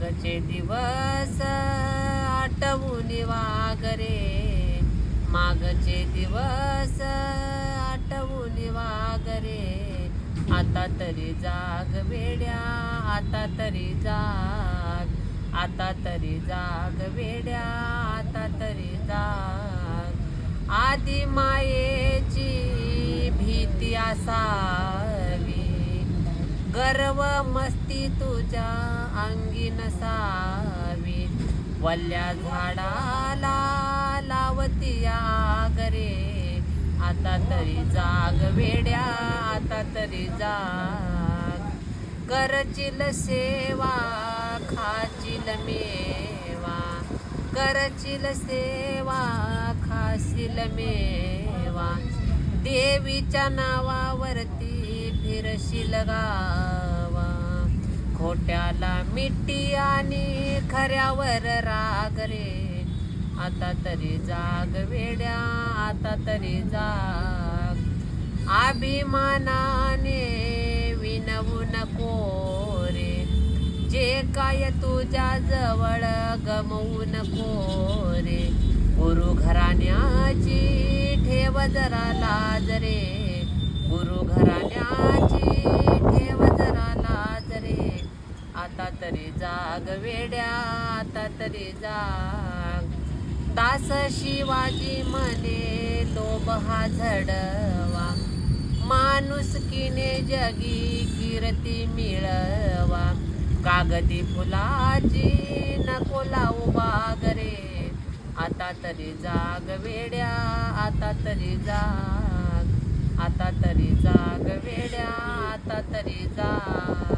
मागचे दिवस आठवून वागरे, मागचे दिवस आठवून वागरे. आता तरी जाग वेड्या, आता तरी जाग, आता तरी जाग वेड्या, आता तरी जाग. आधी मायेची भीती असावी, गर्व मस्ती तुझ्या अंगी नसावी. वल्ल्या झाडाला लावती आगरे, आता तरी जाग वेड्या, आता तरी जाग. करचिल सेवा खाचिल मेवा, करचिल सेवा खाशील मेवा. देवीच्या नावावरती फिरशील गावा, खोट्याला मिठी आणि खऱ्यावर राग रे. आता तरी जाग वेड्या, आता तरी जाग. अभिमानाने विनवू नको रे, जे काय तुझ्या जवळ गमवू नको रे. गुरु घराण्याची ठेव जरा लाज रे, गुरु घराण्याची ठेव जरा लाज रे. आता तरी जाग वेड्या, आता तरी जाग. दास शिवाजी म्हणे लोभ हा झडवा, माणुसकीने जगी कीर्ती मिळवा. कागदी फुलाची नको लावू बाग रे, आता तरी जाग वेड्या, आता तरी जाग, आता तरी जाग वेड्या, आता तरी जाग.